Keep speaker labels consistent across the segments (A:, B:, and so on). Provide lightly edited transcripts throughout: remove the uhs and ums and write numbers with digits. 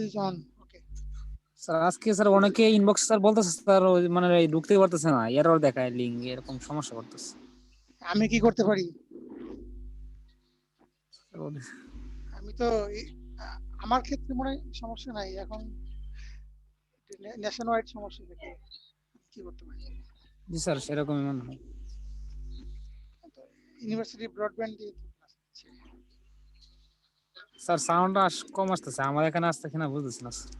A: is on. Okay.
B: Sir আজকে sir অনেকে inbox sir বলতেছে স্যার মানে ঢুকতেই পারতেছে না, এরর দেখায় লিংক এরকম সমস্যা করতেছে।
A: আমি কি করতে পারি? আমি তো আমার ক্ষেত্রে মনে হয় সমস্যা নাই, এখন ন্যাশন ওয়াইড সমস্যা থেকে কি করতে পারি?
B: জি স্যার সেরকমই মনে হয়।
A: ইউনিভার্সিটি ব্রডব্যান্ড দিয়ে
B: স্যার সাউন্ডটা কম আসতেছে, আমার এখানে আসতেছে না, বুঝতেছি না স্যার।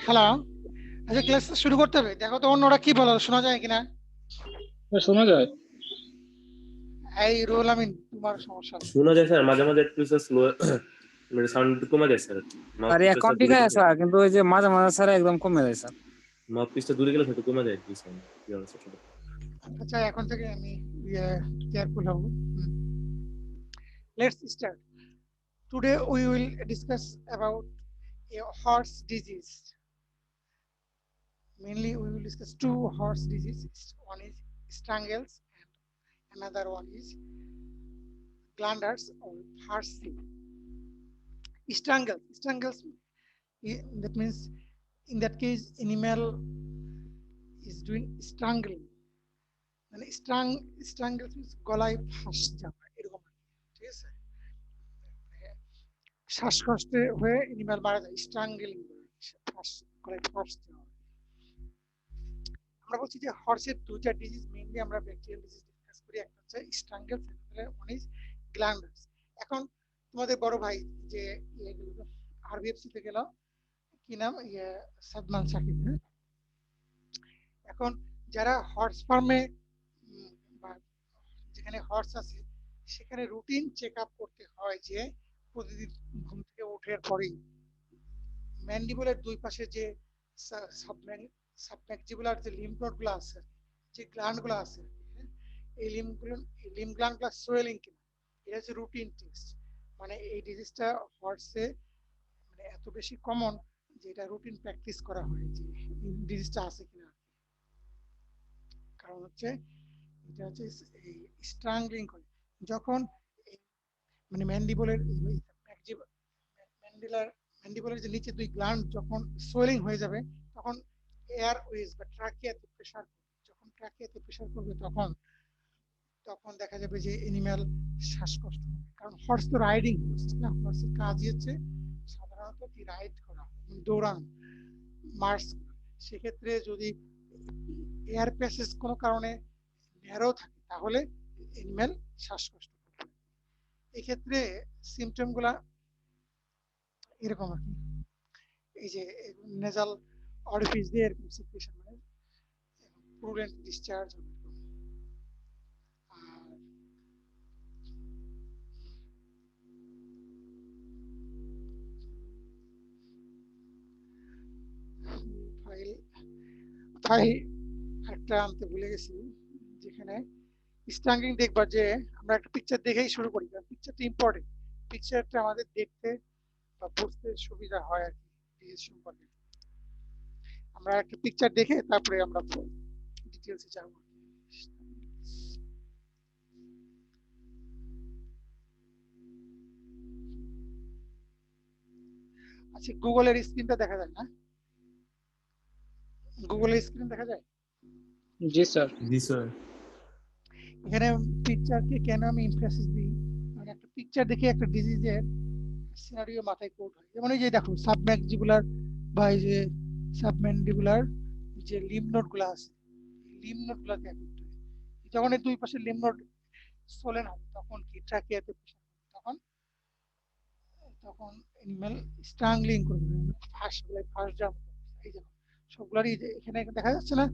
A: হ্যালো, আচ্ছা ক্লাস শুরু করতে হবে, দেখো তো অন্যরা কি বলো, শোনা যায় কিনা?
C: শোনা যায়।
A: এই রোল আমিন, তোমার সমস্যা
D: শোনা যায় স্যার, মাঝে মাঝে একটু স্লো মানে সাউন্ড কমে যায় স্যার।
B: আর এখন ঠিক আছে স্যার, কিন্তু ওই যে মাঝে মাঝে স্যার একদম কমে যায় স্যার।
D: মাউথপিসটা দূরে গেলে একটু কমে যায় কি সাউন্ড।
A: আচ্ছা এখন থেকে আমি কেয়ারফুল হব। Let's start. Today we will discuss about a horse disease. Mainly we will discuss two horse diseases. One is strangles and another one is glanders or Farsi. Strangles, that means in that case animal is doing strangling. মানে strangles means গলায় ফাঁস যাওয়া এরকম, ঠিক আছে? শ্বাসকষ্টে হয়ে animal মারা যায়, স্ট্রাঙ্গলিং গলায় ফাঁস যাওয়া। আমরা বলছি যে হর্সের দুইটা ডিজিজ, মেইনলি আমরা ব্যাকটেরিয়াল ডিজিজ ডিসকাস করি, একটা হচ্ছে স্ট্রাঙ্গলস, ওয়ান ইজ গ্ল্যান্ডার্স। এখন তোমাদের বড় ভাই যে আরবিএফসি তে গেল, কি নাম, সাদমান সাকিব, হ্যাঁ? এখন যারা হর্স ফার্মে বা যেখানে হর্স আছে সেখানে রুটিন চেক আপ করতে হয় যে প্রতিদিন ঘুম থেকে ওঠার পরেই ম্যান্ডিবলের দুই পাশে যে সাবম্যাক্সিবুলার যে লিম্ফ নোড গুলো আছে, যে গ্ল্যান্ড গুলো আছে, এই লিম্ফ গ্ল্যান্ড গুলো সোয়েলিং কিনা, এটা হচ্ছে রুটিন টেস্ট। মানে এই ডিজিজটা হর্সে মানে এত বেশি কমন যে এটা রুটিন প্র্যাকটিস করা হয় যে ডিজিজটা আছে কিনা। কারণ হচ্ছে এটা হচ্ছে এই স্ট্রাংলিং করে যখন মানে ম্যান্ডিবলের ম্যান্ডিবলের যে নিচে দুই গ্ল্যান্ড যখন সোয়েলিং হয়ে যাবে, তখন এয়ার ওয়েজ বা ট্রাকিয়াতে প্রেসার, যখন ট্রাকিয়াতে প্রেসার করবে তখন দেখা যাবে যে এনিম্যাল শ্বাসকষ্ট হবে। কারণ হর্স তো রাইডিং হর্স না, হর্সের কাজই হচ্ছে সাধারণত কি রাইড করা, দৌড়ানো, মার্চ। সেক্ষেত্রে যদি এয়ার প্যাসেজ কোনো কারণে ন্যারো থাকে তাহলে এনিম্যাল শ্বাসকষ্ট করবে। এক্ষেত্রে সিমটম গুলা এরকম আর কি, এই যে নেজাল অরিফিস দিয়ে এরকম সিক্রেশন, মানে প্রুডেন্ট ডিসচার্জ হবে। ফাইল একটা আনতে ভুলে গেছি, যেখানে স্ট্রাংলিং দেখবার যে আমরা একটা পিকচার দেখেই শুরু করি, কারণ পিকচারটা ইম্পর্টেন্ট। পিকচারটা আমাদের দেখতে বা বুঝতে সুবিধা হয় আর কি ডিজিজ সম্পর্কে। আমরা একটা পিকচার দেখে তারপরে আমরা ডিটেইলসে যাব। আচ্ছা, গুগলের স্ক্রিনটা দেখা যায় না? গুগলের স্ক্রিন দেখা যায়?
C: জি স্যার।
D: জি স্যার।
A: এখানে পিকচারকে কেন আমি এমফাসিস দিই, মানে একটা পিকচার দেখে একটা ডিজিজের সিনারিও মাথায় কোড হয়। যেমন এই যে দেখো সাবম্যাক্সিবুলার বা এই যে সাবম্যান্ডিবুলার যে লিম্ফ নোড গুলো আছে, লিম্ফ নোড গুলোকে এফেক্ট হয়। যখন এই দুই পাশে লিম্ফ নোড সোলেন হবে তখন কি ট্রাকিয়াতে প্রেসার হবে, তখন এনিম্যাল স্ট্রাংলিং করবে, ফাঁস যাবে। এই যে সবগুলারই এখানে দেখা যাচ্ছে না,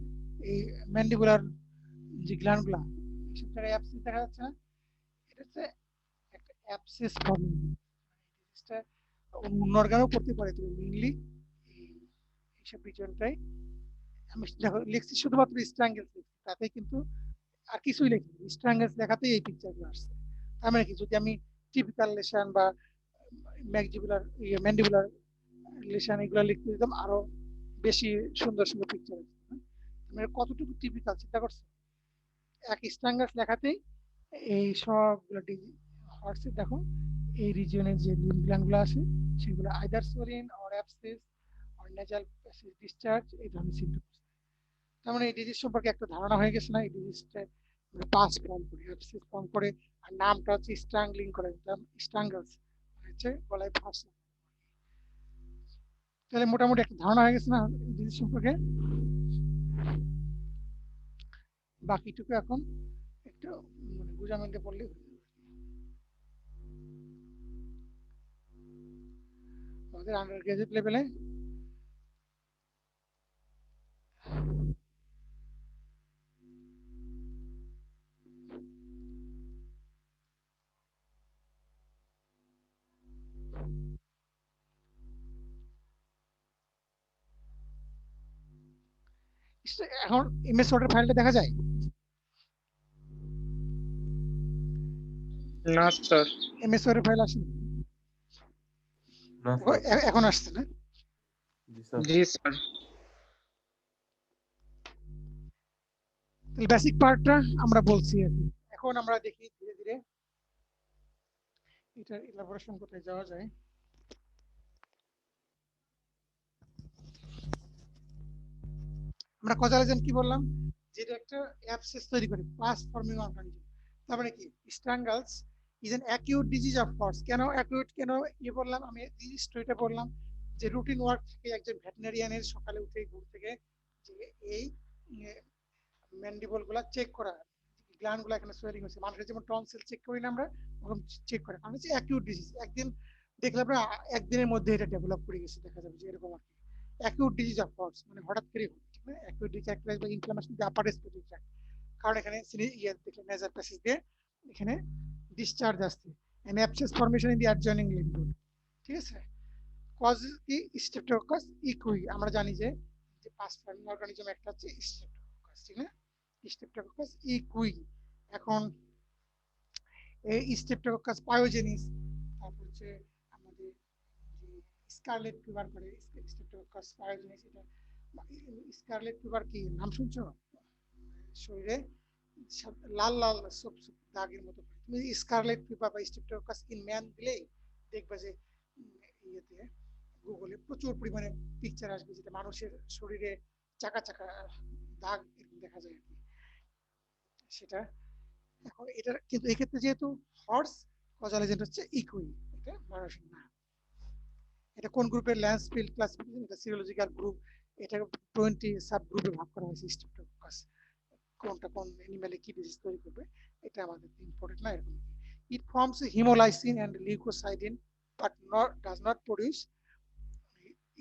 A: এই ম্যান্ডিবুলার যে গ্ল্যান্ড গুলা এসব জায়গায় অ্যাপসিস দেখা যাচ্ছে না, এটা হচ্ছে একটা অ্যাপসিস প্রবলেম। ডিজিজটা অন্য অর্গানেও পড়তে পারে, তবে মেইনলি এইসব রিজনটাই। আমি দেখো লিখছি শুধুমাত্র স্ট্রাঙ্গেলস লিখছি, তাতে কিন্তু আর কিছুই লিখি স্ট্রাঙ্গেলস লেখাতেই এই পিকচারগুলো আসছে। তার মানে কি, যদি আমি টিপিক্যাল লেশন বা ম্যাক্সিবুলার ম্যান্ডিবুলার লেশন এগুলো লিখতে দিতাম, আরো বেশি সুন্দর সুন্দর পিকচার আসছে। মানে কতটুকু টিপিক্যাল চিন্তা করছো, এক স্ট্রাঙ্গেলস লেখাতেই এই সবগুলো হর্সের দেখো এই রিজিয়নের যে লিম্ফ গ্ল্যান্ড গুলো আছে সেগুলো either swelling or abscess or nasal passage discharge এই ধরনের সিম্পটমস। তার মানে এই ডিজিজ সম্পর্কে একটা ধারণা হয়ে গেছে না, এই ডিজিজটা পাস ফর্ম করে অ্যাবসেস ফর্ম করে, আর নামটা হচ্ছে স্ট্রাংলিং করে স্ট্রাঙ্গলস হচ্ছে গলায় ফাঁস। তাহলে মোটামুটি একটা ধারণা হয়ে গেছে না ডিজিজ সম্পর্কে। বাকিটুকু এখন একটু মানে বুঝামেন্টে পড়লে আমাদের আন্ডার গ্রাজুয়েট লেভেলে এখন এমএস ওয়ার্ডের ফাইলটা দেখা যায়
C: না স্যার।
A: এমএস ওয়ার্ডের ফাইল আসেনি
D: No, sir.
A: এখন আসছে না।
D: Yes, sir.
C: জি স্যার।
A: বেসিক পার্টটা আমরা বলছি আর কি। এখন আমরা দেখি ধীরে ধীরে এটার ইলাবোরেশন কোথায় যাওয়া যায়। আমরা কজালিজম কি বললাম, যেটা একটা অ্যাবসেস তৈরি করে পাস ফর্মিং অর্গানিজম। তার মানে কি strangles is an acute disease of horse. কেন অ্যাকিউট, কেন বললাম আমি ডিজিজ স্টোরিটা বললাম যে রুটিন ওয়ার্ক থেকে একজন ভেটেরিনারিয়ানের সকালে উঠে ঘুম থেকে যে এই ম্যান্ডিবল গুলা চেক করা, গ্ল্যান্ড গুলা এখানে সোয়েলিং হচ্ছে, মানুষের যেমন টনসিল চেক করি না আমরা, ওরকম চেক করে। কারণ হচ্ছে অ্যাকিউট ডিজিজ, একদিন দেখলে আমরা একদিনের মধ্যে এটা ডেভেলপ করে গেছে, দেখা যাবে যে এরকম আর কি অ্যাকিউট ডিজিজ অফ হর্স, মানে হঠাৎ করে acute disease characterized by inflammation of the upper respiratory tract. কারণ এখানে ইয়ে দেখে নেজাল প্যাসেজ দিয়ে এখানে ডিসচার্জ আসছে, and abscess formation in the adjoining lymph node. ঠিক আছে, কজ কি স্ট্রেপ্টোককাস ইকুই, আমরা জানি যে পাস ফর্মিং অর্গানিজম একটা হচ্ছে স্ট্রেপ্টোককাস, ঠিক না, স্ট্রেপ্টোককাস ইকুই। এখন এই স্ট্রেপ্টোককাস পায়োজেনিস, তারপর হচ্ছে আমাদের যে স্কারলেট ফিভার করে স্ট্রেপ্টোককাস পায়োজেনিস, এটা স্কারলেট ফিভার কি নাম শুনছো, শরীরে লাল লাল সব দাগের মতো। তুমি স্কারলেট ফিভার বা স্ট্রেপ্টোককাস ইন ম্যান দিলেই দেখবে যে ইয়েতে গুগলে প্রচুর পরিমাণে পিকচার আসবে, যেটা মানুষের শরীরে চাকা চাকা দাগ দেখা যায় আর কি সেটা। এখন এটা কিন্তু এক্ষেত্রে যেহেতু হর্স, কজাল এজেন্ট হচ্ছে ইকুই, এটা মানুষের না। এটা কোন গ্রুপের ল্যান্সফিল্ড ক্লাসিফিকেশন, এটা সিরোলজিক্যাল গ্রুপ, এটা 20 সাব গ্রুপে ভাগ করা হয়েছে স্ট্রেপ্টোককাস। কোনটা কোন অ্যানিমালে কি ডিজিজ তৈরি করবে এটা আমাদের ইম্পর্টেন্ট না এরকম। It forms haemolysin and leucocidin but not does not produce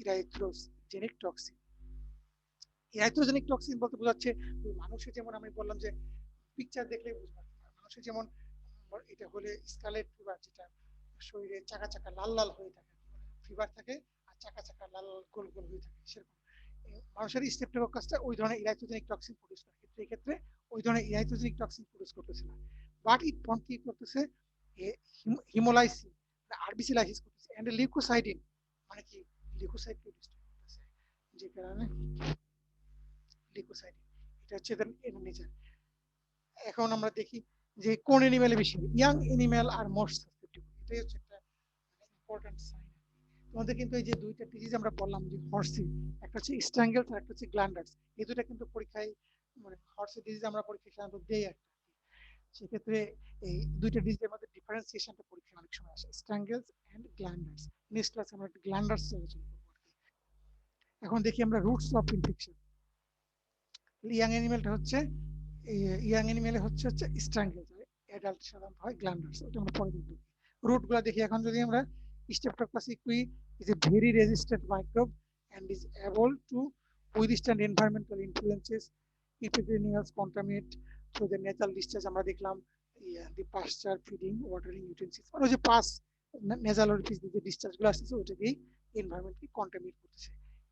A: erythrogenic toxin. Erythrogenic toxin বলতে বোঝাচ্ছে মানুষের, যেমন আমি বললাম যে পিকচার দেখলেই বুঝতে পারবে, মানুষের যেমন এটা হলে স্কারলেট ফিভার, যেটা শরীরে চাকা চাকা লাল লাল হয়ে থাকে, ফিভার থাকে আর চাকা চাকা লাল লাল গোল গোল হয়ে থাকে, সেরকম মানুষের স্ট্রেপ্টোককাসটা ওই ধরনের ইরাইথ্রোজেনিক টক্সিন প্রডিউস করে, কিন্তু এই ক্ষেত্রে ওই ধরনের ইরাইথ্রোজেনিক টক্সিন প্রডিউস করতেছে না, বাট ইট কি করতেছে হিমোলাইসিন আরবিসি লাইসিস করতেছে এন্ড লিউকোসাইডিন, মানে কি লিউকোসাইট প্রডিউস করতেছে, যে কারণে লিউকোসাইডিন এটা হচ্ছে এর নেচার। এখন আমরা দেখি যে কোন অ্যানিমেলে বেশি, ইয়াং অ্যানিমেল আর মোস্ট সাসেপ্টিবল, এটাই হচ্ছে একটা ইম্পর্টেন্ট সাইন। তোমাদের কিন্তু এই যে দুইটা ডিজিজ আমরা বললাম যে হর্সি, একটা হচ্ছে স্ট্রাঙ্গেলস আর একটা হচ্ছে গ্ল্যান্ডার্স, এই দুটো কিন্তু পরীক্ষায় মানে হর্সি ডিজিজ আমরা পরীক্ষায় সাধারণত দেই একটা, সেক্ষেত্রে এই দুইটা ডিজিজের মধ্যে ডিফারেন্সিয়েশনটা পরীক্ষায় অনেক সময় আসে, স্ট্রাঙ্গেলস এন্ড গ্ল্যান্ডার্স। নেক্সট ক্লাসে আমরা গ্ল্যান্ডার্স আলোচনা করব। এখন দেখি আমরা রুটস অফ ইনফেকশন। ইয়াং অ্যানিমেলটা হচ্ছে ইয়াং অ্যানিমেলে হচ্ছে স্ট্রাঙ্গেলস, অ্যাডাল্ট সাধারণত হয় গ্ল্যান্ডার্স, ওটা আমরা পরে দেখব। রুটগুলো দেখি এখন। যদি আমরা streptococcus ইকুই is a very resistant microbe and is able to withstand environmental influences if it inhales contaminate through the natural discharge আমরা দেখলাম দি পাস্টার ফিডিং ওয়াটারিং ইউটেন্সিলস মানে ওই যে পাস নেজাল অরিফিস দিয়ে যে ডিসচার্জ গুলো আসছে ওটা দিয়ে এনভায়রনমেন্টকে কন্টামিনেট করতেছে।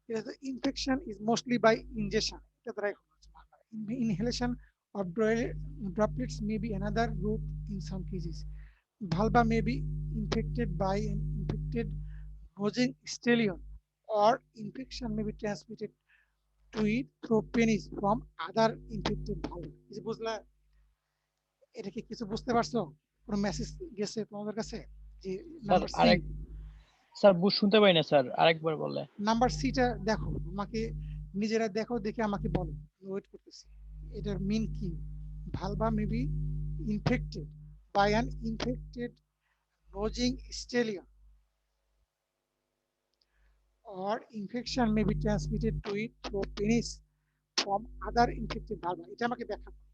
A: এটা তো infection is mostly by injection, এটা দ্বারাই হচ্ছে Bangla. Inhalation of droplets may be another route in some cases. Vulva may be infected by an infected nosing stellium, or infection may be transmitted to it through penis from other infected vulva. এই যে বুঝলা, এটা কি কিছু বুঝতে পারছো? কোনো message গেছে তোমাদের কাছে যে
E: স্যার
A: নাম্বার সি?
E: আরেক স্যার শুনতে পাই না স্যার, আরেকবার বললে।
A: নাম্বার সিটা দেখো, আমাকে নিজেরা দেখো, দেখে আমাকে বলো, ওয়েট করতেছি। এটার মিন কি? Vulva may be infected by an infected nosing stellium, or infection may be transmitted to it through penis from other infected vulva. এটা আমাকে ব্যাখ্যা করো।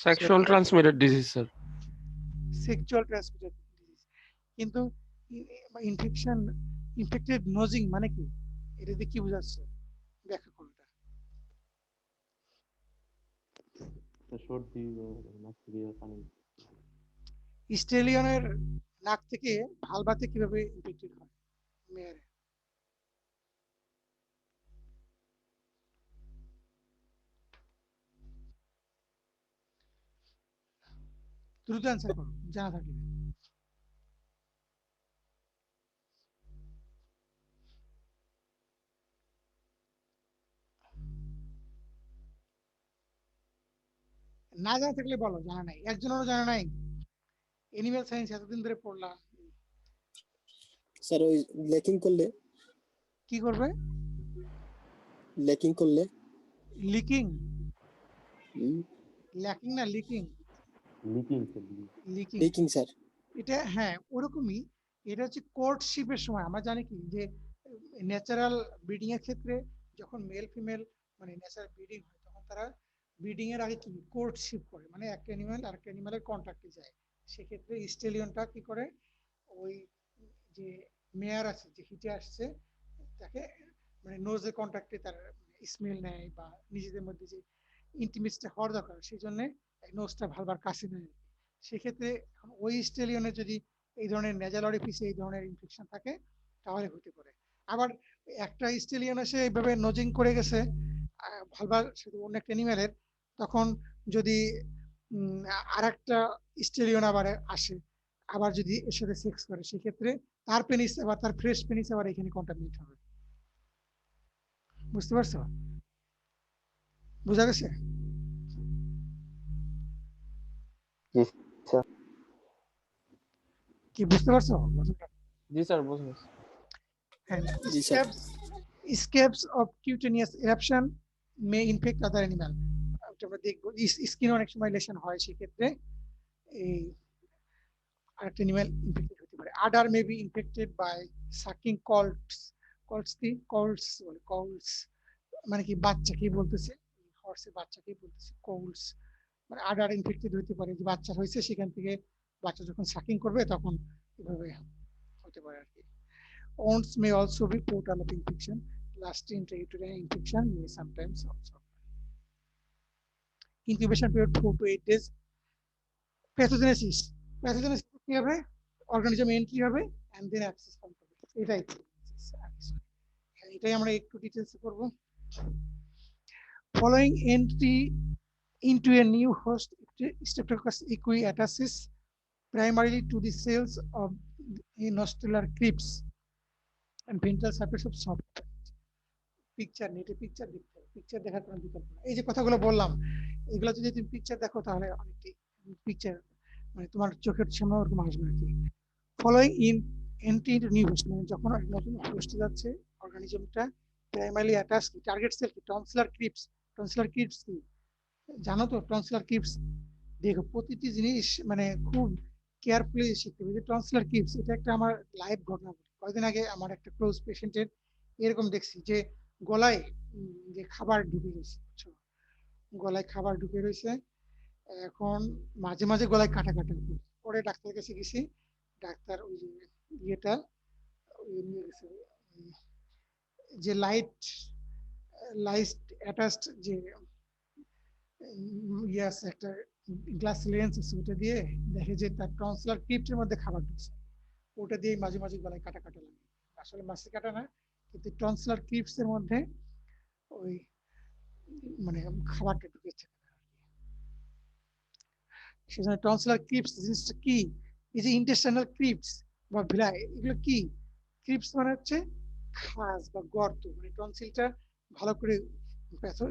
F: Sexual transmitted disease, sir.
A: Sexual transmitted disease, কিন্তু infection infected নোজিং মানে কি? এটা দিয়ে কি বোঝাচ্ছে? ব্যাখ্যা করো এটা। স্টেলিয়নের নাক থেকে ভালভাতে কিভাবে ইনফেক্টেড হয় মেয়ের? দ্রুত অ্যান্সার করো জানা থাকলে। না জানা থাকলে বলো জানা নাই, একজনেরও জানা নাই। এনিম্যাল সায়েন্স এতদিন ধরে পড়লা,
G: স্যার ওই লেকিং করলে
A: কি করবে?
G: লেকিং করলে
A: লিকিং,
G: হুম,
A: ল্যাকিং না লিকিং, লিকিং।
G: Lacking sir.
A: এটা হ্যাঁ ওরকমই। এটা হচ্ছে কোর্টশিপের সময় আমরা জানি কি যে ন্যাচারাল ব্রিডিং এর ক্ষেত্রে যখন মেল ফিমেল মানে ন্যাচারাল ব্রিডিং হয় তখন তারা ব্রিডিং এর আগে কি কোর্টশিপ করে, মানে একটা অ্যানিমাল আর একটা অ্যানিমালের কন্ট্যাক্টে যায়। সেক্ষেত্রে স্টেলিয়নটা কি করে, ওই যে মেয়ার আছে যে হিটে আসছে তাকে মানে নোজের কন্ট্যাক্টে তার স্মেল নেয় বা নিজেদের মধ্যে যে ইন্টিমেটটা হওয়ার দরকার সেই জন্য নোজটা ভালবার কাছে নেয়। সেক্ষেত্রে এখন ওই স্টেলিয়নের যদি এই ধরনের নেজাল অরিফিসে এই ধরনের ইনফেকশন থাকে তাহলে হতে পারে। আবার একটা স্টেলিয়ন এসে এইভাবে নোজিং করে গেছে ভালবার শুধু অন্য একটা অ্যানিমেলের, তখন যদি আর একটা স্টেলিয়ন আবার আসে আবার যদি এর সাথে সেক্স করে সেক্ষেত্রে তার পেনিস আবার তার ফ্রেশ পেনিস আবার এখানে কন্টামিনেট হবে। বুঝতে পারছো? বোঝা গেছে? কি বুঝতে পারছো?
F: জি স্যার, বুঝতে পারছি।
G: জি sir.
A: Scabs of cutaneous eruption may infect other animal. আমরা দেখবো স্কিন অনেক সময় লেশন হয়, সেক্ষেত্রে এই আরেকটা অ্যানিমাল ইনফেক্টেড হতে পারে। Udder may be infected by sucking calves. Calves কি? কলস বলে, কলস মানে কি বাচ্চা কি বলতেছে, হর্সের বাচ্চাকে বলতেছে কলস, মানে আডার ইনফেক্টেড হতে পারে, যে বাচ্চা হয়েছে সেখান থেকে বাচ্চা যখন সাকিং করবে তখন এভাবে হতে পারে আর কি। Wounds may also be portal of infection. Lasting intrauterine infection may sometimes also. Incubation period 4 to 8 days. Pathogenesis. Pathogenesis কি হবে? অর্গানিজম এন্ট্রি হবে and then access করবে। এটাই আমরা একটু ডিটেইলস করব। Following entry into a new host, Streptococcus equi attaches primarily to the cells of the nostellar crypts and ventral surface of soft picture নেটে picture দেখতে হবে, পিকচার দেখার কোনো বিকল্প নেই। এই যে কথাগুলো বললাম এগুলো যদি তুমি পিকচার দেখো তাহলে অনেকটাই পিকচার মানে তোমার চোখের সামনে ওরকম আসবে আর কি। Following in entry into new host, মানে যখন নতুন হোস্টে যাচ্ছে অর্গানিজমটা প্রাইমারিলি অ্যাটাচ কি টার্গেট সেল কি টনসিলার ক্রিপস। টনসিলার ক্রিপস কি জানো তো? টনসিলার ক্রিপস দেখো প্রতিটি জিনিস মানে খুব কেয়ারফুলি শিখতে হবে। যে টনসিলার ক্রিপস এটা একটা আমার লাইভ ঘটনা। কয়েকদিন আগে আমার একটা ক্লোজ পেশেন্টের এরকম দেখছি যে গলায় যে খাবার ঢুকে গেছে, গলায় খাবার ঢুকে রয়েছে, এখন মাঝে মাঝে গলায় কাটা কাটা। পরে ডাক্তারের কাছে গেছি, ডাক্তার ওই যে ইয়েটা নিয়ে গেছে, যে লাইট লাইট অ্যাটাচড যে ইয়াস একটা গ্লাস লেন্স আছে, ওটা দিয়ে দেখে যে তার টনসিলার ক্রিপ্টের মধ্যে খাবার ঢুকছে, ওটা দিয়ে মাঝে মাঝে গলায় কাটা কাটা লাগে, আসলে মাসে কাটা না, কিন্তু টনসিলার ক্রিপ্টস এর মধ্যে ওই মানে খাবারটা ঢুকেছে। সেজন্য টনসিলার ক্রিপ্টস জিনিসটা কি, এই যে ইন্টেস্টাইনাল ক্রিপ্টস বা ভিলাই, এগুলো কি? ক্রিপ্টস মানে হচ্ছে খাস বা গর্ত, মানে টনসিলটা ভালো করে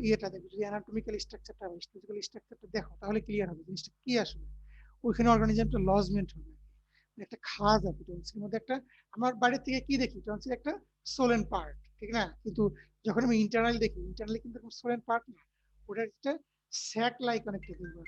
A: ইয়েটা দেখো, যদি অ্যানাটমিক্যাল স্ট্রাকচারটা ফিজিক্যাল স্ট্রাকচারটা দেখো তাহলে ক্লিয়ার হবে জিনিসটা কি আসলে। ওইখানে অর্গানিজমটা লজমেন্ট হবে, একটা খাস আছে টনসিলের মধ্যে একটা। আমার বাইরে থেকে কি দেখি, টনসিল একটা সোলেন পার্ট, ঠিক না? কিন্তু যখন আমি ইন্টারনাল দেখি, ইন্টারনালি কিন্তু সোলেন পার্ট না, ওটা একটা স্যাক লাইক অনেকটা দেখবো।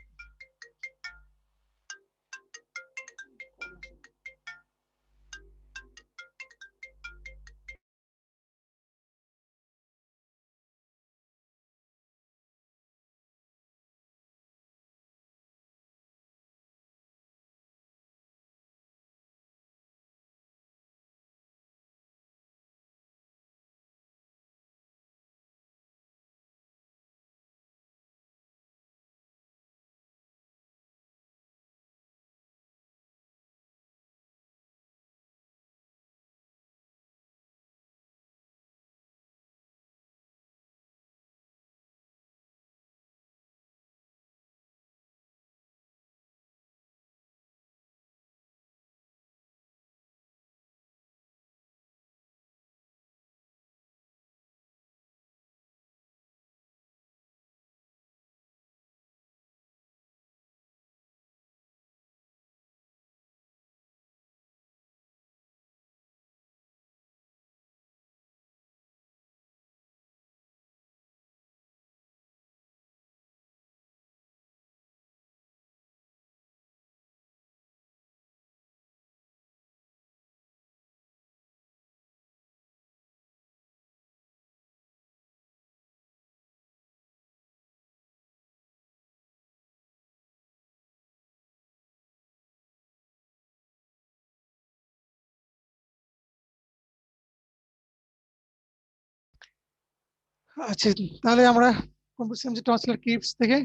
A: আচ্ছা, তাহলে আমরা কোন বলছিলাম যে টনসিলার ক্রিপ্টস থেকে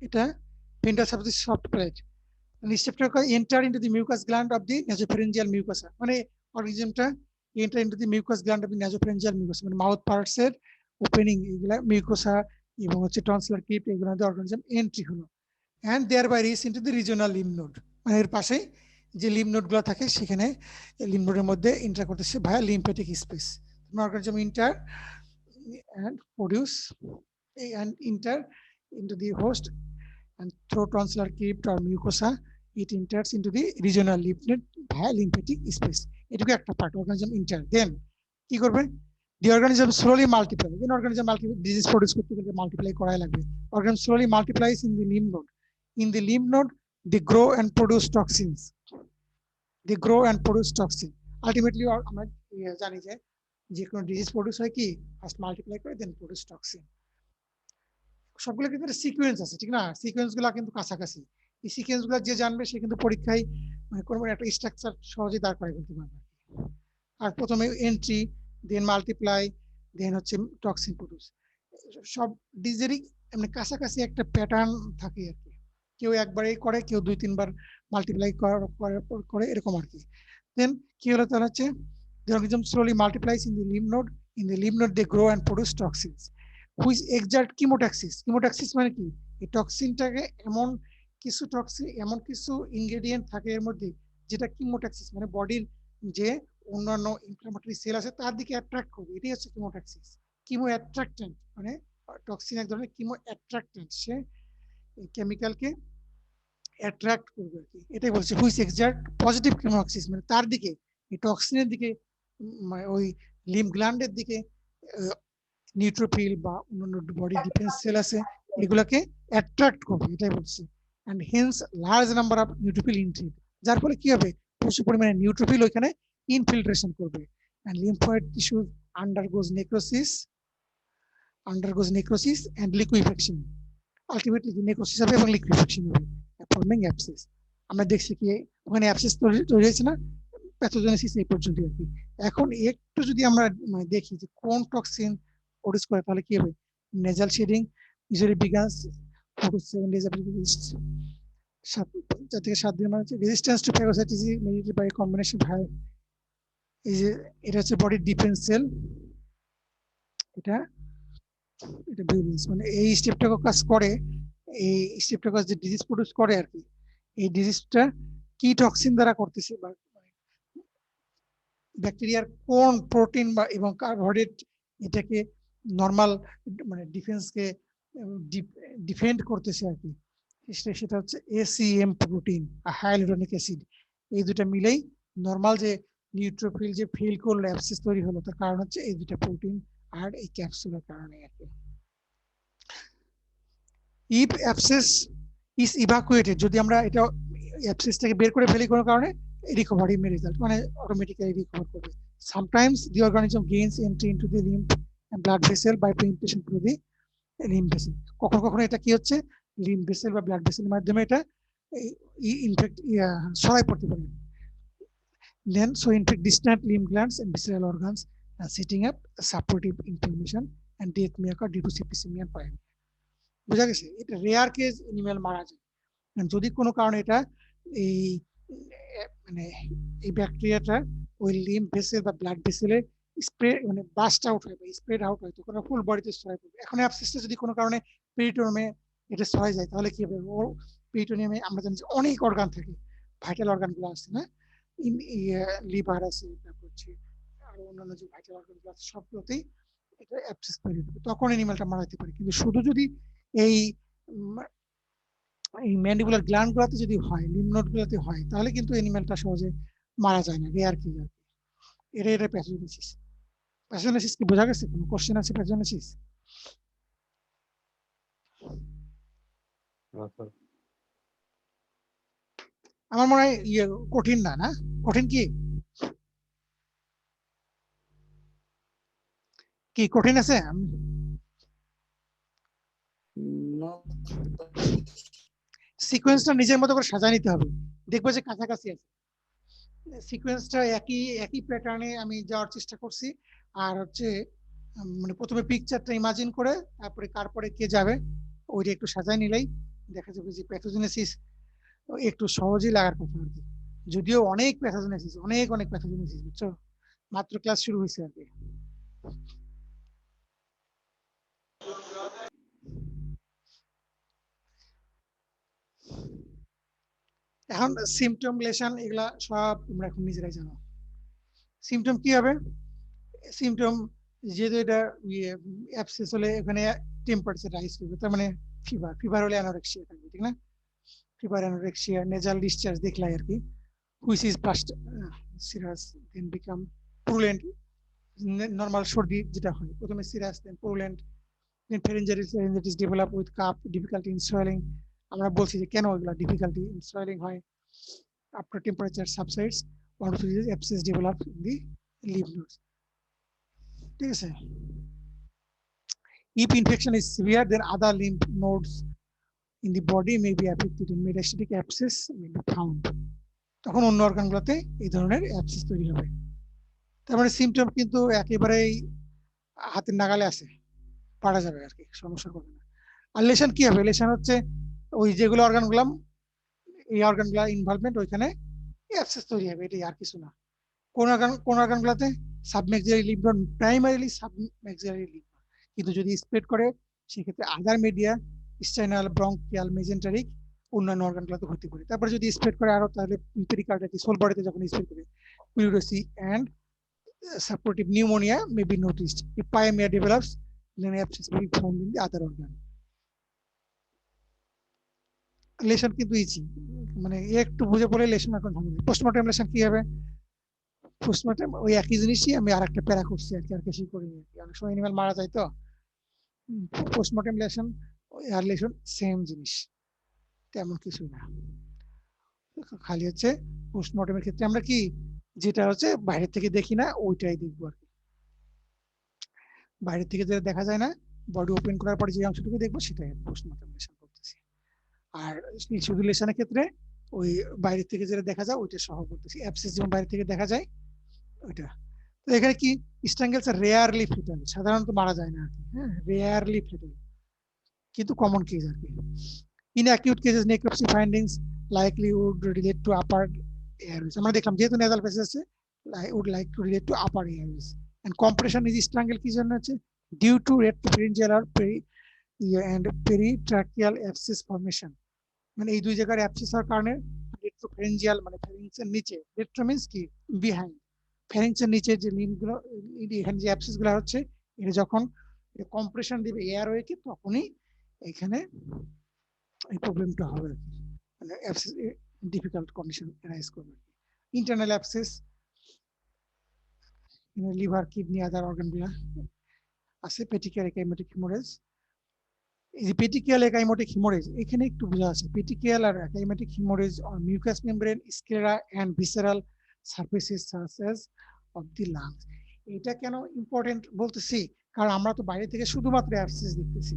A: এটা ventral surface soft plate receptacle enter into the mucous gland of the nasopharyngeal mucosa, মানে অর্গানিজমটা enter into the mucous gland of the nasopharyngeal mucosa, মানে মাউথ পার্টস এর ওপেনিং, এগুলা মিউকোসা এবং হচ্ছে টনসিলার ক্রিপ্ট, এগুলোতে অর্গানিজম এন্ট্রি হলো, and thereby reach into the regional lymph node, মানে এর পাশে যে লিম্ফ নোড গুলো থাকে সেখানে লিম্ফ নোডের মধ্যে এন্টার করতেছে via lymphatic space. Organism enter and produce and enter into the host, and through tonsillar crypt or mucosa it enters into the regional lymph node via lymphatic space, এটুকু একটা part organism inter. দেন কি করবে, the organism slowly multiply, then organism disease produce করতে গেলে multiply করাই লাগবে। organism slowly multiplies in the lymph node, in the lymph node they grow and produce toxins, they grow and produce toxin, ultimately আমরা জানি যে কোনো disease produce হয় কি, ফার্স্ট মাল্টিপ্লাই করে দেন প্রডিউস টক্সিন। সবগুলো কিন্তু একটা সিকোয়েন্স আছে, ঠিক না? সিকোয়েন্স গুলো কিন্তু কাছাকাছি, এই সিকোয়েন্স গুলো যে জানবে সে কিন্তু পরীক্ষায় মানে কোনো একটা স্ট্রাকচার সহজে দাঁড় করাই ফেলতে পারবে। আর প্রথমে এন্ট্রি, দেন মাল্টিপ্লাই, দেন হচ্ছে টক্সিন প্রডিউস, সব ডিজিজেরই মানে কাছাকাছি একটা প্যাটার্ন থাকে আর কি, কেউ একবারেই করে, কেউ 2-3 বার মাল্টিপ্লাই করে এরকম আর কি। দেন কি হলো, তাহলে হচ্ছে the organism slowly multiplies in the lymph node, in the lymph node they grow and produce toxins which exert chemotaxis, chemotaxis মানে কি, এই টক্সিনটাকে এমন কিছু টক্সিন, এমন কিছু ইনগ্রেডিয়েন্ট থাকে এর মধ্যে যেটা কিমোট্যাক্সিস মানে বডির যে অন্যান্য ইনফ্লামেটরি সেল আছে তার দিকে অ্যাট্রাক্ট করবে, এটাই হচ্ছে কিমোট্যাক্সিস। কিমো অ্যাট্রাক্টেন্ট মানে টক্সিন এক ধরনের কিমো অ্যাট্রাক্টেন্ট, সে কেমিক্যালকে অ্যাট্রাক্ট করবে আর কি, এটাই বলছে হুইচ এক্সার্ট পজিটিভ কিমোট্যাক্সিস, মানে তার দিকে এই টক্সিনের দিকে মানে ওই লিম্ফ গ্ল্যান্ডের দিকে নিউট্রোফিল বা অন্যান্য বডি ডিফেন্স সেল আছে এগুলোকে অ্যাট্রাক্ট করবে, এটাই বলছে। And hence large number of neutrophil ইনট্রিট, যার ফলে কি হবে, প্রচুর পরিমাণে নিউট্রোফিল ওইখানে ইনফিল্ট্রেশন করবে। And lymphoid tissue undergoes necrosis and liquefaction, ultimately necrosis হবে এবং লিকুইফেকশন হবে, ফর্মিং অ্যাবসেস। আমরা দেখছি কি ওখানে অ্যাবসেস তৈরি হয়েছে না, প্যাথোজেনেসিস এই পর্যন্ত আর কি। এখন একটু যদি আমরা মানে দেখি যে কোন টক্সিন প্রডিউস করে তাহলে কি হবে, nasal shading usually begins 4 to 7 days after the disease. 4 থেকে 7 দিন মানে resistance to phagocytosis is medicated by combination ভাই এই যে এটা হচ্ছে বডি ডিফেন্স সেল, এটা এটা বিউলিনস মানে এই স্ট্রেপ্টোককাস করে, এই স্ট্রেপ্টোককাস যে ডিজিজ প্রোডিউস করে আর কি, এই ডিজিজটা কি টক্সিন দ্বারা করতেছে বা ব্যাকটেরিয়ার কোন প্রোটিন বা এবং কার্বোহাইড্রেট এটাকে নরমাল মানে ডিফেন্সকে ডিফেন্ড করতেছে আর কি, সেটা হচ্ছে এসিএম প্রোটিন আর হাইয়ালুরোনিক অ্যাসিড, এই দুটো মিলেই নরমাল যে নিউট্রোফিল যে ফেল করলো অ্যাবসেস তৈরি হলো তার কারণ হচ্ছে এই দুটো প্রোটিন আর এই ক্যাপসুলের কারণে আর কি। ইফ অ্যাবসেস ইজ ইভাকুয়েটেড, যদি আমরা এটা অ্যাবসেসটাকে বের করে ফেলি কোনো কারণে, রিকভারি মে রেজাল্ট মানে অটোমেটিক্যালি রিকভার করবে। Sometimes the organism gains entry into the lymph and blood vessel by penetration through the lymph vessel. কখনো কখনো এটা কি হচ্ছে লিম্ফ ভেসেল বা ব্লাড ভেসেলের মাধ্যমে এটা ইনফেক্ট ছড়াই পড়তে পারে। Then so infect distant lymph glands and visceral organs, setting up a supportive inflammation and death may occur due to septicemia and pyoemia. বোঝা গেছে? এটা রেয়ার কেস এনিম্যাল মারা যায়, যদি কোনো কারণে এটা এই মানে এই ব্যাকটেরিয়াটা ওই লিম্ফ ভেসেল বা ব্লাড ভেসেলে স্প্রে মানে বাস্ট আউট হয় বা স্প্রেড আউট হয়, তখন ফুল বডিতে ছড়াই পড়বে। এখন অ্যাবসেসটা যদি কোনো কারণে পেরিটোনিয়ামে এটা ছড়াই যায় তাহলে কি হবে? ওর পেরিটোনিয়ামে আমরা জানি যে অনেক অর্গান থাকে, ভাইটাল অর্গানগুলো আছে না, লিভার আছে, তারপর হচ্ছে আর অন্যান্য যে ভাইটাল অর্গানগুলো আছে সবগুলোতেই এটা অ্যাবসেস তৈরি হবে, তখন অ্যানিমালটা মারা যেতে পারে। কিন্তু শুধু যদি এই ম্যান্ডিবুলার গ্ল্যান্ড গুলোতে যদি হয়, লিম্ফ নোড গুলোতে হয়, তাহলে কিন্তু অ্যানিমালটা সহজে মারা যায় না, রেয়ার কেস আর কি। এটা প্যাথোজেনেসিস। প্যাথোজেনেসিস কি বোঝা গেছে? কোনো কোশ্চেন আছে প্যাথোজেনেসিস? আমার মনে হয় কঠিন না, না কঠিন কি কি কঠিন আছে? সিকোয়েন্সটা নিজের মতো করে সাজায় নিতে হবে, দেখবো যে কাছাকাছি আছে। সিকোয়েন্সটা একই প্যাটার্নে আমি যাওয়ার চেষ্টা করছি, আর হচ্ছে মানে প্রথমে পিকচারটা ইমাজিন করে তারপরে কার পরে কে যাবে ওইটা একটু সাজায় নিলেই দেখা যাবে যে প্যাথোজেনেসিস একটু সহজেই লাগার কথা আর কি। যদিও অনেক প্যাথোজেনেসিস, অনেক প্যাথোজেনেসিস, বুঝছো, মাত্র ক্লাস শুরু হয়েছে আর কি। এখন সিমটম লেশন এগুলা সব তোমরা এখন নিজেরাই জানো। সিমটম কি হবে? সিমটম যেহেতু এটা অ্যাবসেস হলে এখানে টেম্পারেচার রাইজ করবে, তার মানে ফিভার হলে অ্যানোরেক্সিয়া থাকবে, ঠিক না? ফিভার, অ্যানোরেক্সিয়া, নেজাল ডিসচার্জ দেখলাই আর কি, হুইচ ইজ প্লাস্ট serous then become purulent. Normal সর্দি যেটা হয় প্রথমে serous then purulent then pharyngitis develop with cough, difficulty in swelling. আমরা বলছি যে কেন এগুলা ডিফিকাল্টি ইন সোয়েলিং হয়। After temperature subsides 1 to 3 days abscess develop in the lymph nodes, ঠিক আছে? If infection is severe, then other lymph nodes in the body may be affected and metastatic abscess may be found. তখন অন্য অর্গানগুলোতে এই ধরনের abscess তৈরি হবে। তার মানে সিমটম কিন্তু একেবারেই হাতের নাগালে আছে, পারা যাবে আর কি, সমস্যা হবে না। আর লেশন কি হবে? লেশন হচ্ছে ওই যেগুলো অর্গানগুলো এই অর্গানগুলো ইনভলভমেন্ট ওইখানে অ্যাবসেস তৈরি হবে, এটাই, আর কিছু না। কোন অর্গানগুলোতে? Submaxillary lymph node, primarily submaxillary lymph node, কিন্তু যদি স্প্রেড করে সেক্ষেত্রে আদার মিডিয়া, স্টাইনাল, ব্রঙ্কিয়াল, মেজেন্টারিক, অন্যান্য অর্গানগুলোতে হতে পারে। তারপরে যদি স্প্রেড করে আরো তাহলে পেরিকার্ডাইটিস, হোল বডিতে যখন স্প্রেড করে pleurisy and supportive pneumonia may be noticed. If pyoemia develops, then abscess will be found in the other organ. Lesion কিন্তু ইজি, মানে একটু বুঝে পড়ে লেশন এখন হবে। পোস্টমর্টম লেশন কি হবে? পোস্টমর্টম ওই একই জিনিসই আমি আর একটা প্যারা করছি আর কি, আর কিছু করিনি। অনেক সময় অ্যানিমাল মারা যায় তো পোস্টমর্টম লেশন আর লেশন সেম জিনিস, তেমন কিছু না। খালি হচ্ছে পোস্টমর্টমের ক্ষেত্রে আমরা কি যেটা হচ্ছে বাইরে থেকে দেখি না ওইটাই দেখবো আর কি। বাইরে থেকে যেটা দেখা যায় না, বডি ওপেন করার পরে যে অংশটুকু দেখবো সেটাই পোস্টমর্টম লেশন করতেছি। আর শুধু লেশনের ক্ষেত্রে ওই বাইরে থেকে যেটা দেখা যায় ওইটা সহ করতেছি। অ্যাবসেস যেমন বাইরে থেকে দেখা যায় ওইটা। তো এখানে কি স্ট্রাঙ্গেলস আর রেয়ারলি ফেটাল, সাধারণত মারা যায় না আর কি, হ্যাঁ, রেয়ারলি ফেটাল। কিন্তু কমন কেস আর কি। In acute cases necropsy findings likely would relate to upper airways. আমরা দেখলাম যেহেতু নেজাল প্যাসেজ আছে would like to relate to upper airways. And compression is strangle কি জন্য হচ্ছে ডিউ টু রেট্রোফেরিঞ্জিয়াল আর and peritracheal abscess formation, মানে এই দুই জায়গার অ্যাবসিস হওয়ার কারণে রেট্রোফেরিঞ্জিয়াল মানে ফ্যারিংসের নিচে, রেট্রো মিন্স কি বিহাইন্ড, ফ্যারিংসের নিচে যে লিম্ফগুলো এখানে যে অ্যাবসিস গুলো হচ্ছে এটা যখন কম্প্রেশন দিবে এয়ারওয়েকে তখনই এখানে এই প্রবলেমটা হবে আর কি, মানে অ্যাবসিস ডিফিকাল্ট কন্ডিশন রাইজ করবে। ইন্টারনাল অ্যাবসিস লিভার কিডনি আদার অর্গানগুলা আছে। পেটিকিয়াল একাইমেটিক হিমোরেজ, এই যে পেটিকিয়াল একাইমোটিক হিমোরেজ এখানে একটু বোঝা আছে। পেটিকিয়াল আর ecchymotic haemorrhage on mucous membrane sclera and visceral surfaces such as of the lungs. এটা কেন ইম্পর্টেন্ট বলতেছি, কারণ আমরা তো বাইরে থেকে শুধুমাত্র অ্যাবসেস দেখতেছি,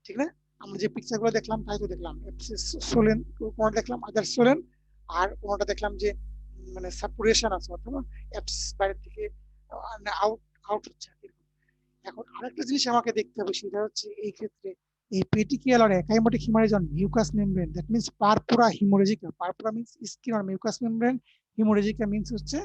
A: ঠিক না? আমরা যে পিকচারগুলো দেখলাম তাই তো দেখলাম অ্যাবসেস সোলেন, কোনটা দেখলাম আদার সোলেন, আর কোনটা দেখলাম যে মানে সাপুরেশন আছে, অথবা অ্যাবসেস বাইরে থেকে আউট আউট হচ্ছে। এখন আরেকটা জিনিস আমাকে দেখতে হবে, সেটা হচ্ছে এই ক্ষেত্রে এই পেটিকিয়াল আর ecchymotic haemorrhage on mucous membrane, that means purpura haemorrhagica. Purpura means skin আর মিউকাস মেমব্রেন, হিমোরেজিকা মিন্স হচ্ছে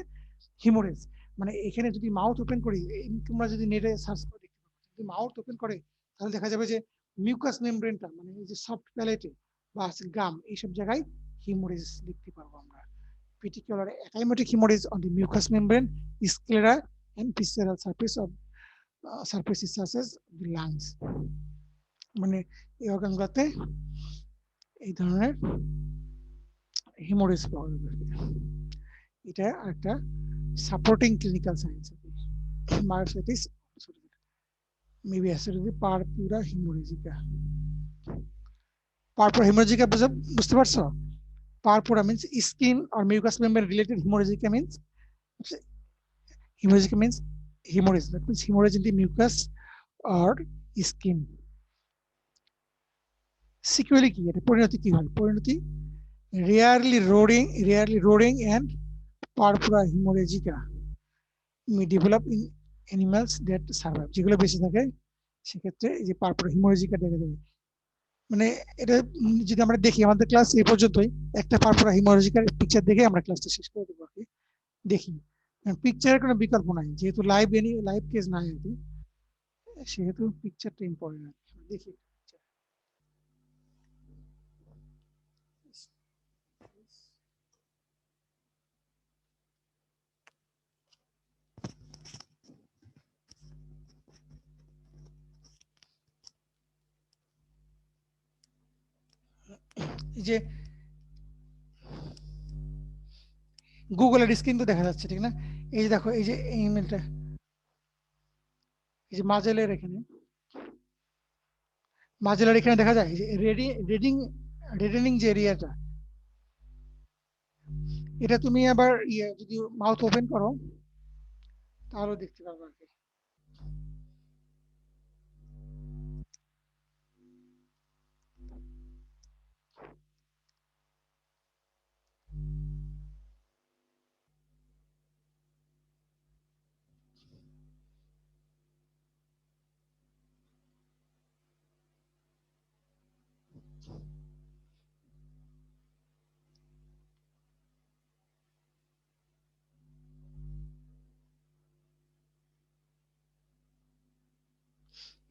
A: হিমোরেজ। মানে এখানে যদি মাউথ ওপেন করি, তোমরা যদি নেটে সার্চ করে দেখতে পাবো, যদি মাউথ ওপেন করে তাহলে দেখা যাবে যে মিউকাস মেমব্রেনটা মানে এই যে সফট প্যালেটে বা গাম এইসব জায়গায় হিমোরেজ দেখতে পারবো আমরা। Petechial ecchymotic haemorrhage on the mucous membrane sclera and visceral surface of surfaces such as the lungs, মানে এই অর্গানগুলোতে এই ধরনের হিমোরেজ পাওয়া যাবে। এটা একটা supporting clinical science. Myositis maybe associated purpura haemorrhagica. Purpura haemorrhagica বুঝতে পারছো? Purpura means skin or mucous membrane related hemorrhagica means hemorrhage, that means hemorrhage in the mucus or skin. সিকুয়েলি কি, এটা পরিণতি কি হয়? পরিণতি rarely roaring and purpura hemorrhagica may develop in animals that survive, যেগুলো বেঁচে থাকে সেক্ষেত্রে এই যে পারপুরা হিমোরেজিকা দেখা যাবে। মানে এটা যদি আমরা দেখি, আমাদের ক্লাস এই পর্যন্তই, একটা পারপুরা হিমোরেজিকার পিকচার দেখে আমরা ক্লাসটা শেষ করে দেবো আর কি। দেখি পিকচারের কোনো বিকল্প নাই, যেহেতু লাইভ কেস নাই আর কি, সেহেতু পিকচারটা ইম্পর্টেন্ট আর কি। দেখি এই যে গুগলের স্ক্রিন তো দেখা যাচ্ছে, ঠিক না? এই যে দেখো, এই যে ইমেলটা, এই যে মাজেলের এখানে দেখা যায় যে রেডিং যে এরিয়াটা, এটা তুমি আবার যদি মাউথ ওপেন করো তাহলে দেখতে পারবে আর কি।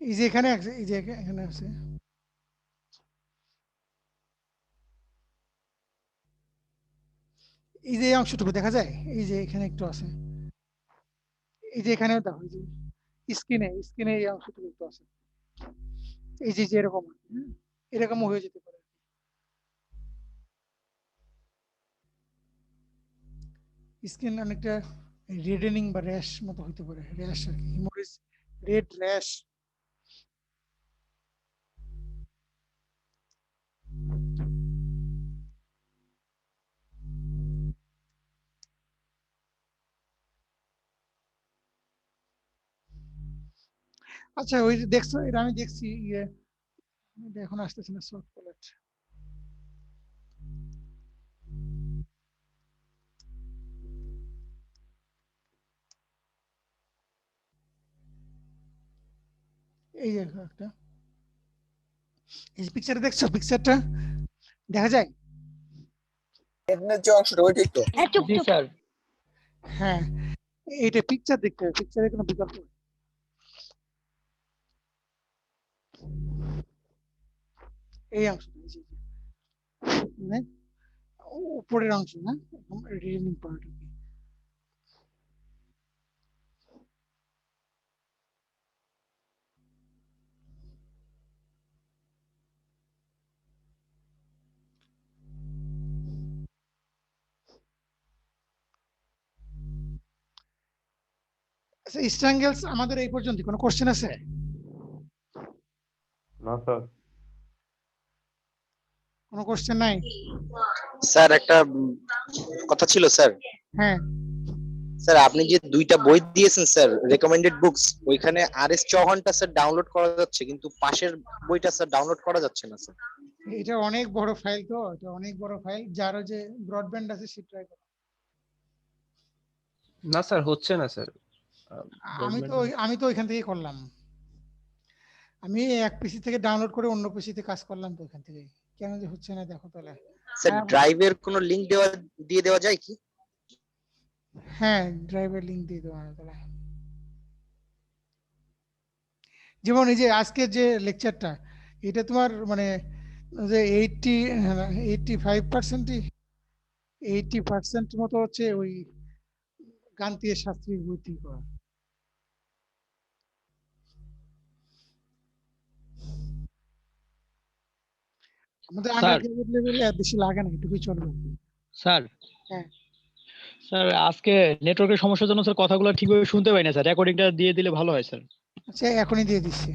A: এই যে এখানে আছে, এই যে এখানে আছে, এই যে অংশটুকু দেখা যায়, এই যে এখানে একটু আছে, এই যে এখানেও দেখো, এই যে স্কিনে এই অংশটুকু একটু আছে, এই যে এরকম এরকমও হয়ে যেতে পারে। স্কিন অনেকটা রেডেনিং বা র্যাশ মতো হতে পারে, র্যাশ আর কি, হিমোরেজ রেড র্যাশ। আচ্ছা ওই যে দেখছো, এটা আমি দেখছি, এটা এখন আসতেছে না, সফট প্যালেট। এই যে একটা এই পিকচারে দেখছো, পিকচারটা দেখা যায়?
H: এর যে অংশটা ওইটাই তো।
E: জি স্যার।
A: হ্যাঁ, এইটা পিকচার দেখতে হবে, পিকচারের কোনো বিকল্প নেই। এই অংশটা এই যে, মানে উপরের অংশ না, একদম রিলিং পার্ট। আচ্ছা, স্ট্রাঙ্গেলস আমাদের এই পর্যন্ত কোনো কোশ্চেন আছে?
F: No, sir.
A: কোনো কোশ্চেন নাই?
H: স্যার একটা কথা ছিল স্যার।
A: হ্যাঁ,
H: স্যার আপনি যে দুইটা বই দিয়েছেন স্যার, রেকমেন্ডেড বুকস, ওইখানে RS চৌহানটা স্যার ডাউনলোড করা যাচ্ছে, কিন্তু পাশের বইটা স্যার ডাউনলোড করা যাচ্ছে না স্যার।
A: এটা অনেক বড় ফাইল, তো এটা অনেক বড় ফাইল, যারও যে ব্রডব্যান্ড আছে সে ট্রাই করো।
F: না স্যার, হচ্ছে না স্যার।
A: আমি তো ওইখান থেকেই করলাম, আমি এক পিসি থেকে ডাউনলোড করে অন্য পিসিতে কাজ করলাম, তো ওইখান থেকে কেন যে হচ্ছে না দেখো তাহলে।
H: স্যার ড্রাইভের কোনো লিংক দিয়ে দেওয়া যায় কি?
A: হ্যাঁ, ড্রাইভের লিংক দিয়ে দেওয়া হবে তাহলে। যেমন এই যে আজকে যে লেকচারটা, এটা তোমার মানে যে 85% মতো হচ্ছে ওই গান্তীয় শাস্ত্রীর বই থেকে করা। আমাদের
E: স্যার।
A: আন্ডারগ্রেজুয়েট লেভেলে আর বেশি লাগে না, এটুকুই চলবে।
E: স্যার।
A: হ্যাঁ।
E: স্যার আজকে নেটওয়ার্কের সমস্যার জন্য স্যার কথাগুলো ঠিকভাবে শুনতে পাই না স্যার, রেকর্ডিংটা দিয়ে দিলে ভালো হয় স্যার।
A: আচ্ছা, এখনই দিয়ে দিচ্ছি।